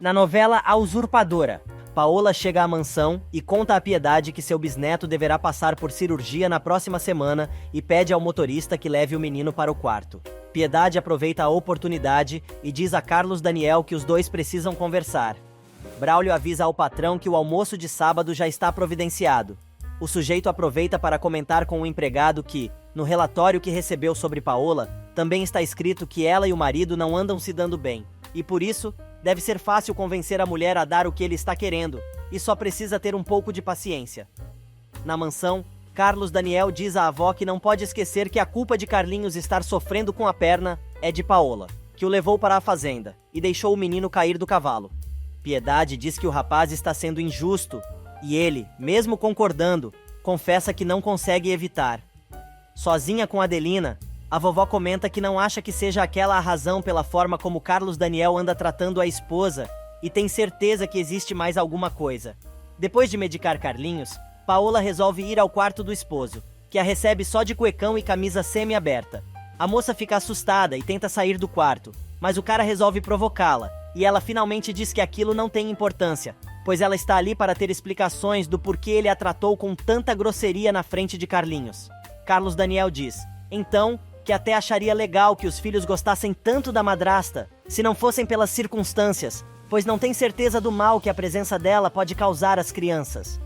Na novela A Usurpadora, Paola chega à mansão e conta a Piedade que seu bisneto deverá passar por cirurgia na próxima semana e pede ao motorista que leve o menino para o quarto. Piedade aproveita a oportunidade e diz a Carlos Daniel que os dois precisam conversar. Braulio avisa ao patrão que o almoço de sábado já está providenciado. O sujeito aproveita para comentar com o empregado que, no relatório que recebeu sobre Paola, também está escrito que ela e o marido não andam se dando bem, e por isso, deve ser fácil convencer a mulher a dar o que ele está querendo, e só precisa ter um pouco de paciência. Na mansão, Carlos Daniel diz à avó que não pode esquecer que a culpa de Carlinhos estar sofrendo com a perna é de Paola, que o levou para a fazenda e deixou o menino cair do cavalo. Piedade diz que o rapaz está sendo injusto, e ele, mesmo concordando, confessa que não consegue evitar. Sozinha com Adelina, a vovó comenta que não acha que seja aquela a razão pela forma como Carlos Daniel anda tratando a esposa e tem certeza que existe mais alguma coisa. Depois de medicar Carlinhos, Paola resolve ir ao quarto do esposo, que a recebe só de cuecão e camisa semi-aberta. A moça fica assustada e tenta sair do quarto, mas o cara resolve provocá-la, e ela finalmente diz que aquilo não tem importância, pois ela está ali para ter explicações do porquê ele a tratou com tanta grosseria na frente de Carlinhos. Carlos Daniel diz, então, que até acharia legal que os filhos gostassem tanto da madrasta, se não fossem pelas circunstâncias, pois não tem certeza do mal que a presença dela pode causar às crianças.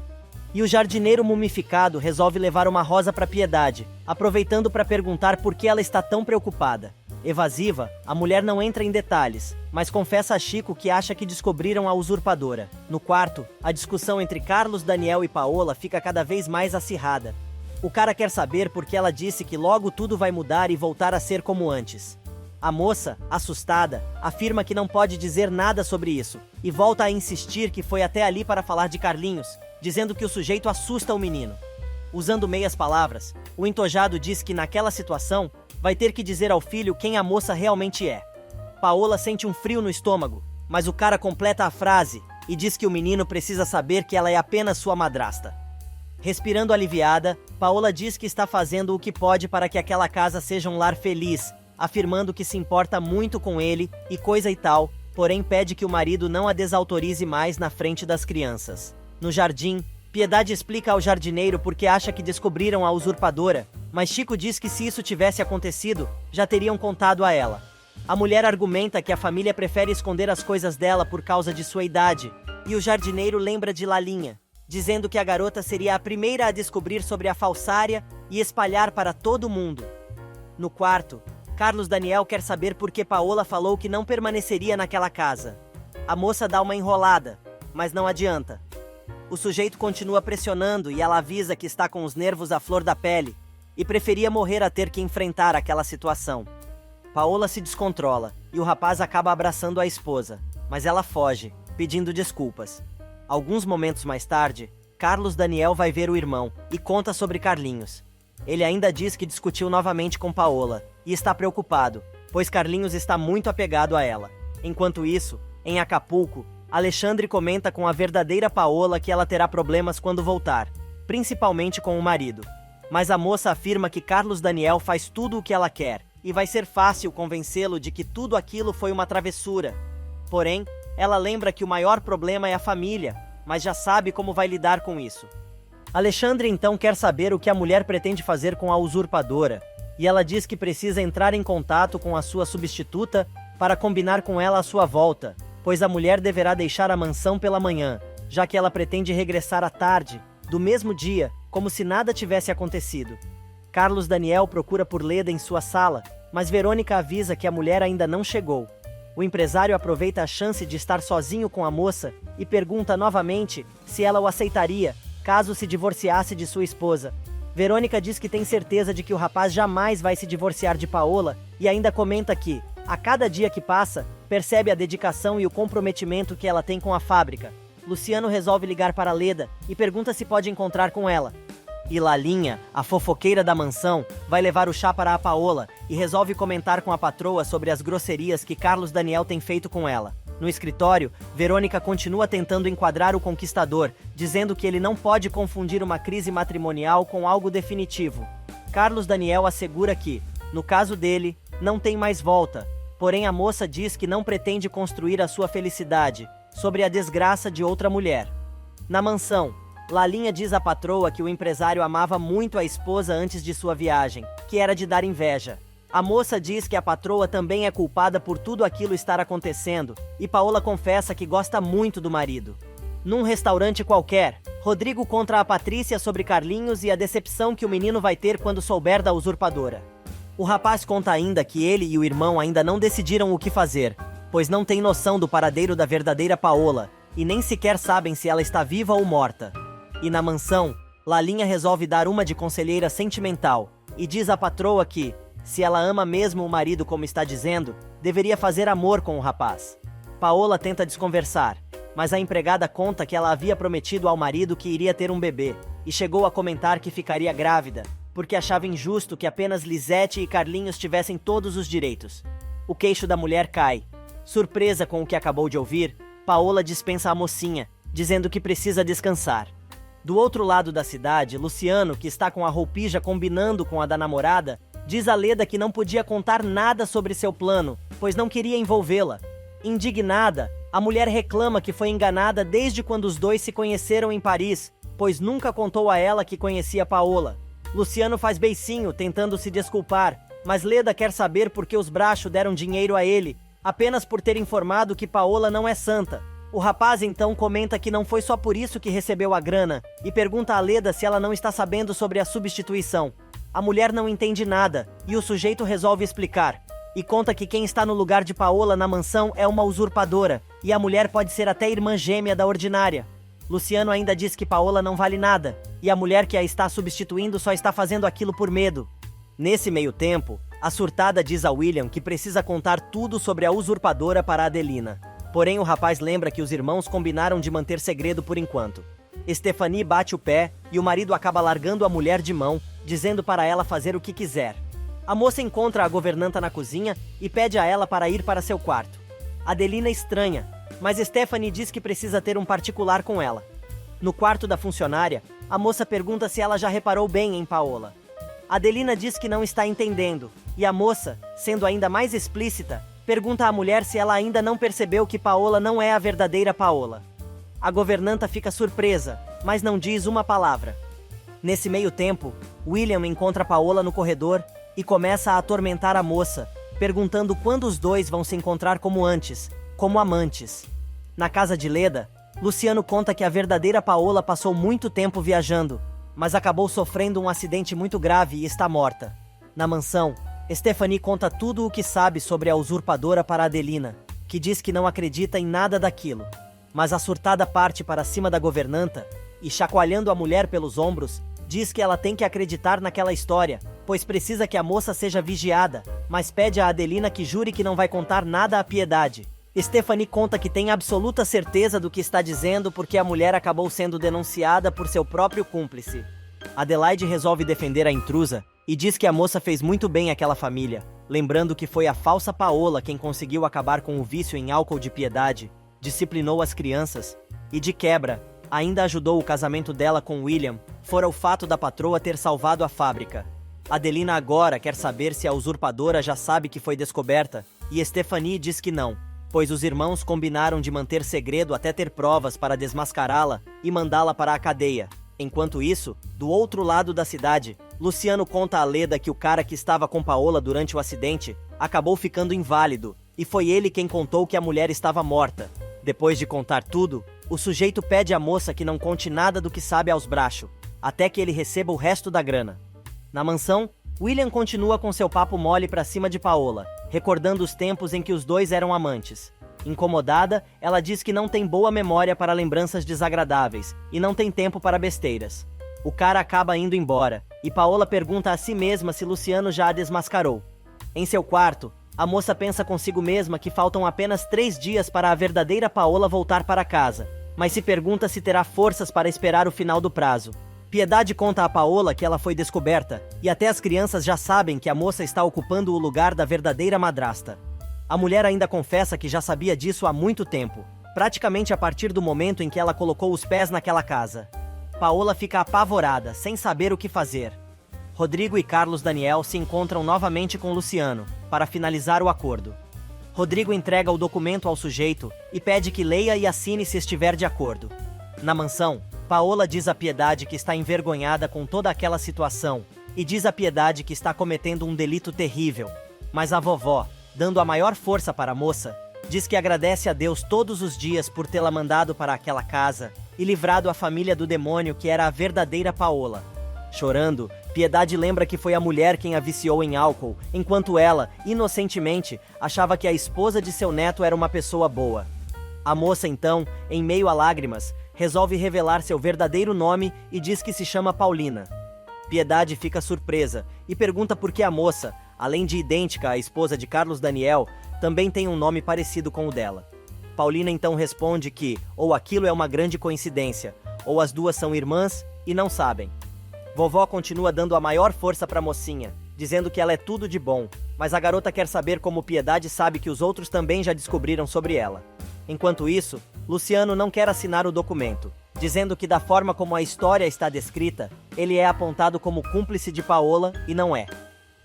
E o jardineiro mumificado resolve levar uma rosa para Piedade, aproveitando para perguntar por que ela está tão preocupada. Evasiva, a mulher não entra em detalhes, mas confessa a Chico que acha que descobriram a usurpadora. No quarto, a discussão entre Carlos Daniel e Paola fica cada vez mais acirrada. O cara quer saber porque ela disse que logo tudo vai mudar e voltar a ser como antes. A moça, assustada, afirma que não pode dizer nada sobre isso, e volta a insistir que foi até ali para falar de Carlinhos, dizendo que o sujeito assusta o menino. Usando meias palavras, o entojado diz que naquela situação, vai ter que dizer ao filho quem a moça realmente é. Paola sente um frio no estômago, mas o cara completa a frase e diz que o menino precisa saber que ela é apenas sua madrasta. Respirando aliviada, Paola diz que está fazendo o que pode para que aquela casa seja um lar feliz, afirmando que se importa muito com ele e coisa e tal, porém pede que o marido não a desautorize mais na frente das crianças. No jardim, Piedade explica ao jardineiro porque acha que descobriram a usurpadora, mas Chico diz que se isso tivesse acontecido, já teriam contado a ela. A mulher argumenta que a família prefere esconder as coisas dela por causa de sua idade, e o jardineiro lembra de Lalinha, dizendo que a garota seria a primeira a descobrir sobre a falsária e espalhar para todo mundo. No quarto, Carlos Daniel quer saber por que Paola falou que não permaneceria naquela casa. A moça dá uma enrolada, mas não adianta. O sujeito continua pressionando e ela avisa que está com os nervos à flor da pele e preferia morrer a ter que enfrentar aquela situação. Paola se descontrola e o rapaz acaba abraçando a esposa, mas ela foge, pedindo desculpas. Alguns momentos mais tarde, Carlos Daniel vai ver o irmão e conta sobre Carlinhos. Ele ainda diz que discutiu novamente com Paola e está preocupado, pois Carlinhos está muito apegado a ela. Enquanto isso, em Acapulco, Alexandre comenta com a verdadeira Paola que ela terá problemas quando voltar, principalmente com o marido. Mas a moça afirma que Carlos Daniel faz tudo o que ela quer e vai ser fácil convencê-lo de que tudo aquilo foi uma travessura. Porém, ela lembra que o maior problema é a família, mas já sabe como vai lidar com isso. Alexandre então quer saber o que a mulher pretende fazer com a usurpadora, e ela diz que precisa entrar em contato com a sua substituta para combinar com ela a sua volta, pois a mulher deverá deixar a mansão pela manhã, já que ela pretende regressar à tarde, do mesmo dia, como se nada tivesse acontecido. Carlos Daniel procura por Leda em sua sala, mas Verônica avisa que a mulher ainda não chegou. O empresário aproveita a chance de estar sozinho com a moça e pergunta novamente se ela o aceitaria, caso se divorciasse de sua esposa. Verônica diz que tem certeza de que o rapaz jamais vai se divorciar de Paola e ainda comenta que, a cada dia que passa, percebe a dedicação e o comprometimento que ela tem com a fábrica. Luciano resolve ligar para Leda e pergunta se pode encontrar com ela. E Lalinha, a fofoqueira da mansão, vai levar o chá para a Paola e resolve comentar com a patroa sobre as grosserias que Carlos Daniel tem feito com ela. No escritório, Verônica continua tentando enquadrar o conquistador, dizendo que ele não pode confundir uma crise matrimonial com algo definitivo. Carlos Daniel assegura que, no caso dele, não tem mais volta, porém a moça diz que não pretende construir a sua felicidade, sobre a desgraça de outra mulher. Na mansão, Lalinha diz à patroa que o empresário amava muito a esposa antes de sua viagem, que era de dar inveja. A moça diz que a patroa também é culpada por tudo aquilo estar acontecendo, e Paola confessa que gosta muito do marido. Num restaurante qualquer, Rodrigo conta a Patrícia sobre Carlinhos e a decepção que o menino vai ter quando souber da usurpadora. O rapaz conta ainda que ele e o irmão ainda não decidiram o que fazer, pois não têm noção do paradeiro da verdadeira Paola, e nem sequer sabem se ela está viva ou morta. E na mansão, Lalinha resolve dar uma de conselheira sentimental, e diz à patroa que, se ela ama mesmo o marido como está dizendo, deveria fazer amor com o rapaz. Paola tenta desconversar, mas a empregada conta que ela havia prometido ao marido que iria ter um bebê, e chegou a comentar que ficaria grávida, porque achava injusto que apenas Lisete e Carlinhos tivessem todos os direitos. O queixo da mulher cai. Surpresa com o que acabou de ouvir, Paola dispensa a mocinha, dizendo que precisa descansar. Do outro lado da cidade, Luciano, que está com a roupija combinando com a da namorada, diz a Leda que não podia contar nada sobre seu plano, pois não queria envolvê-la. Indignada, a mulher reclama que foi enganada desde quando os dois se conheceram em Paris, pois nunca contou a ela que conhecia Paola. Luciano faz beicinho, tentando se desculpar, mas Leda quer saber por que os Bracho deram dinheiro a ele, apenas por ter informado que Paola não é santa. O rapaz então comenta que não foi só por isso que recebeu a grana, e pergunta a Leda se ela não está sabendo sobre a substituição. A mulher não entende nada, e o sujeito resolve explicar, e conta que quem está no lugar de Paola na mansão é uma usurpadora, e a mulher pode ser até irmã gêmea da ordinária. Luciano ainda diz que Paola não vale nada, e a mulher que a está substituindo só está fazendo aquilo por medo. Nesse meio tempo, a surtada diz a William que precisa contar tudo sobre a usurpadora para Adelina. Porém, o rapaz lembra que os irmãos combinaram de manter segredo por enquanto. Stephanie bate o pé, e o marido acaba largando a mulher de mão, dizendo para ela fazer o que quiser. A moça encontra a governanta na cozinha e pede a ela para ir para seu quarto. Adelina estranha, mas Stephanie diz que precisa ter um particular com ela. No quarto da funcionária, a moça pergunta se ela já reparou bem em Paola. Adelina diz que não está entendendo, e a moça, sendo ainda mais explícita, pergunta à mulher se ela ainda não percebeu que Paola não é a verdadeira Paola. A governanta fica surpresa, mas não diz uma palavra. Nesse meio tempo, William encontra Paola no corredor e começa a atormentar a moça, perguntando quando os dois vão se encontrar como antes, como amantes. Na casa de Leda, Luciano conta que a verdadeira Paola passou muito tempo viajando, mas acabou sofrendo um acidente muito grave e está morta. Na mansão, Stephanie conta tudo o que sabe sobre a usurpadora para Adelina, que diz que não acredita em nada daquilo. Mas a surtada parte para cima da governanta e, chacoalhando a mulher pelos ombros, diz que ela tem que acreditar naquela história, pois precisa que a moça seja vigiada, mas pede a Adelina que jure que não vai contar nada à Piedade. Stephanie conta que tem absoluta certeza do que está dizendo porque a mulher acabou sendo denunciada por seu próprio cúmplice. Adelaide resolve defender a intrusa e diz que a moça fez muito bem àquela família, lembrando que foi a falsa Paola quem conseguiu acabar com o vício em álcool de Piedade, disciplinou as crianças e, de quebra, ainda ajudou o casamento dela com William, fora o fato da patroa ter salvado a fábrica. Adelina agora quer saber se a usurpadora já sabe que foi descoberta, e Stephanie diz que não, pois os irmãos combinaram de manter segredo até ter provas para desmascará-la e mandá-la para a cadeia. Enquanto isso, do outro lado da cidade, Luciano conta a Leda que o cara que estava com Paola durante o acidente acabou ficando inválido, e foi ele quem contou que a mulher estava morta. Depois de contar tudo, o sujeito pede à moça que não conte nada do que sabe aos Bracho, até que ele receba o resto da grana. Na mansão, William continua com seu papo mole pra cima de Paola, recordando os tempos em que os dois eram amantes. Incomodada, ela diz que não tem boa memória para lembranças desagradáveis e não tem tempo para besteiras. O cara acaba indo embora, e Paola pergunta a si mesma se Luciano já a desmascarou. Em seu quarto, a moça pensa consigo mesma que faltam apenas 3 dias para a verdadeira Paola voltar para casa, mas se pergunta se terá forças para esperar o final do prazo. Piedade conta a Paola que ela foi descoberta, e até as crianças já sabem que a moça está ocupando o lugar da verdadeira madrasta. A mulher ainda confessa que já sabia disso há muito tempo, praticamente a partir do momento em que ela colocou os pés naquela casa. Paola fica apavorada, sem saber o que fazer. Rodrigo e Carlos Daniel se encontram novamente com Luciano, para finalizar o acordo. Rodrigo entrega o documento ao sujeito e pede que leia e assine se estiver de acordo. Na mansão, Paola diz a Piedade que está envergonhada com toda aquela situação e diz a Piedade que está cometendo um delito terrível. Mas a vovó, dando a maior força para a moça, diz que agradece a Deus todos os dias por tê-la mandado para aquela casa e livrado a família do demônio que era a verdadeira Paola. Chorando, Piedade lembra que foi a mulher quem a viciou em álcool, enquanto ela, inocentemente, achava que a esposa de seu neto era uma pessoa boa. A moça, então, em meio a lágrimas, resolve revelar seu verdadeiro nome e diz que se chama Paulina. Piedade fica surpresa e pergunta por que a moça, além de idêntica à esposa de Carlos Daniel, também tem um nome parecido com o dela. Paulina então responde que ou aquilo é uma grande coincidência, ou as duas são irmãs e não sabem. Vovó continua dando a maior força para a mocinha, dizendo que ela é tudo de bom, mas a garota quer saber como Piedade sabe que os outros também já descobriram sobre ela. Enquanto isso, Luciano não quer assinar o documento, dizendo que da forma como a história está descrita, ele é apontado como cúmplice de Paola e não é.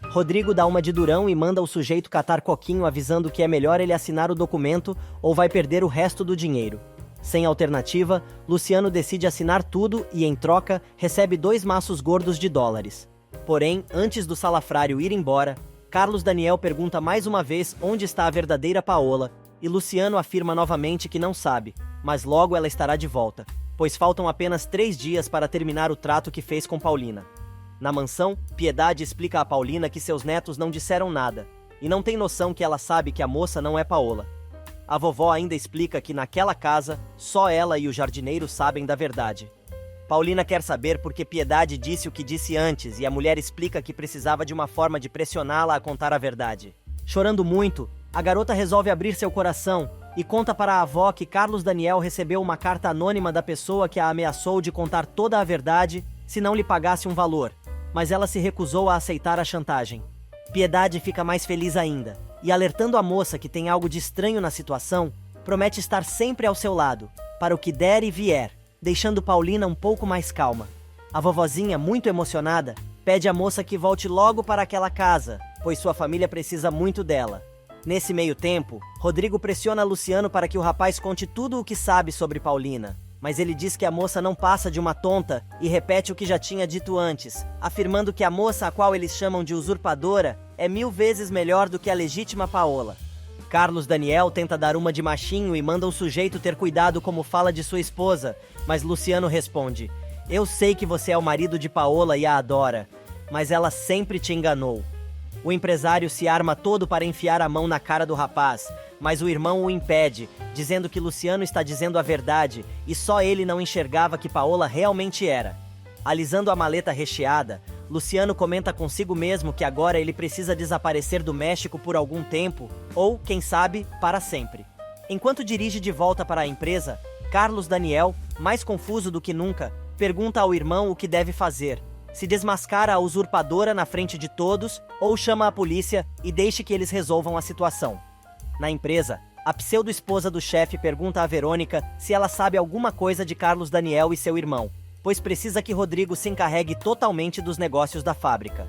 Rodrigo dá uma de durão e manda o sujeito catar coquinho avisando que é melhor ele assinar o documento ou vai perder o resto do dinheiro. Sem alternativa, Luciano decide assinar tudo e, em troca, recebe 2 maços gordos de dólares. Porém, antes do salafrário ir embora, Carlos Daniel pergunta mais uma vez onde está a verdadeira Paola e Luciano afirma novamente que não sabe, mas logo ela estará de volta, pois faltam apenas 3 dias para terminar o trato que fez com Paulina. Na mansão, Piedade explica a Paulina que seus netos não disseram nada e não tem noção que ela sabe que a moça não é Paola. A vovó ainda explica que naquela casa, só ela e o jardineiro sabem da verdade. Paulina quer saber porque Piedade disse o que disse antes e a mulher explica que precisava de uma forma de pressioná-la a contar a verdade. Chorando muito, a garota resolve abrir seu coração e conta para a avó que Carlos Daniel recebeu uma carta anônima da pessoa que a ameaçou de contar toda a verdade se não lhe pagasse um valor, mas ela se recusou a aceitar a chantagem. Piedade fica mais feliz ainda e, alertando a moça que tem algo de estranho na situação, promete estar sempre ao seu lado, para o que der e vier, deixando Paulina um pouco mais calma. A vovozinha, muito emocionada, pede à moça que volte logo para aquela casa, pois sua família precisa muito dela. Nesse meio tempo, Rodrigo pressiona Luciano para que o rapaz conte tudo o que sabe sobre Paulina, mas ele diz que a moça não passa de uma tonta e repete o que já tinha dito antes, afirmando que a moça a qual eles chamam de usurpadora é 1000 vezes melhor do que a legítima Paola. Carlos Daniel tenta dar uma de machinho e manda o sujeito ter cuidado como fala de sua esposa, mas Luciano responde: "Eu sei que você é o marido de Paola e a adora, mas ela sempre te enganou." O empresário se arma todo para enfiar a mão na cara do rapaz, mas o irmão o impede, dizendo que Luciano está dizendo a verdade e só ele não enxergava que Paola realmente era. Alisando a maleta recheada, Luciano comenta consigo mesmo que agora ele precisa desaparecer do México por algum tempo, ou, quem sabe, para sempre. Enquanto dirige de volta para a empresa, Carlos Daniel, mais confuso do que nunca, pergunta ao irmão o que deve fazer: se desmascara a usurpadora na frente de todos ou chama a polícia e deixe que eles resolvam a situação. Na empresa, a pseudo-esposa do chefe pergunta a Verônica se ela sabe alguma coisa de Carlos Daniel e seu irmão, pois precisa que Rodrigo se encarregue totalmente dos negócios da fábrica.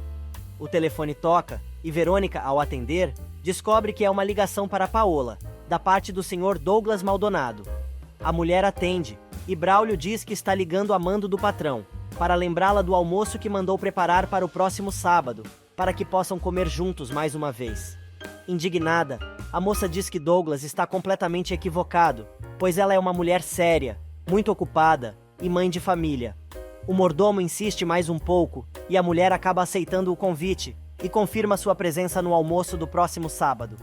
O telefone toca e Verônica, ao atender, descobre que é uma ligação para Paola, da parte do Sr. Douglas Maldonado. A mulher atende e Braulio diz que está ligando a mando do patrão, para lembrá-la do almoço que mandou preparar para o próximo sábado, para que possam comer juntos mais uma vez. Indignada, a moça diz que Douglas está completamente equivocado, pois ela é uma mulher séria, muito ocupada e mãe de família. O mordomo insiste mais um pouco e a mulher acaba aceitando o convite e confirma sua presença no almoço do próximo sábado.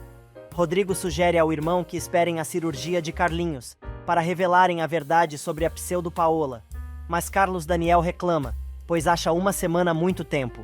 Rodrigo sugere ao irmão que esperem a cirurgia de Carlinhos, para revelarem a verdade sobre a pseudo-Paola, mas Carlos Daniel reclama, pois acha uma semana muito tempo.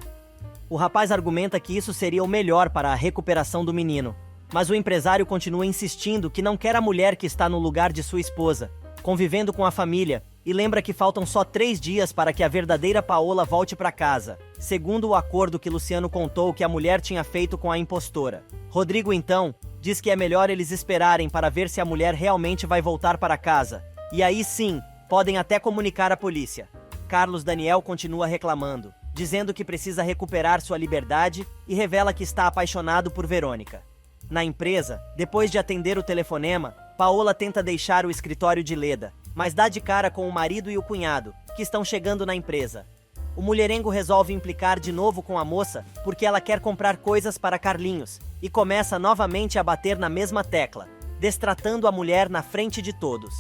O rapaz argumenta que isso seria o melhor para a recuperação do menino, mas o empresário continua insistindo que não quer a mulher que está no lugar de sua esposa, convivendo com a família, e lembra que faltam só 3 dias para que a verdadeira Paola volte para casa, segundo o acordo que Luciano contou que a mulher tinha feito com a impostora. Rodrigo, então, diz que é melhor eles esperarem para ver se a mulher realmente vai voltar para casa, e aí sim, podem até comunicar à polícia. Carlos Daniel continua reclamando, dizendo que precisa recuperar sua liberdade e revela que está apaixonado por Verônica. Na empresa, depois de atender o telefonema, Paola tenta deixar o escritório de Leda, mas dá de cara com o marido e o cunhado, que estão chegando na empresa. O mulherengo resolve implicar de novo com a moça porque ela quer comprar coisas para Carlinhos e começa novamente a bater na mesma tecla, destratando a mulher na frente de todos.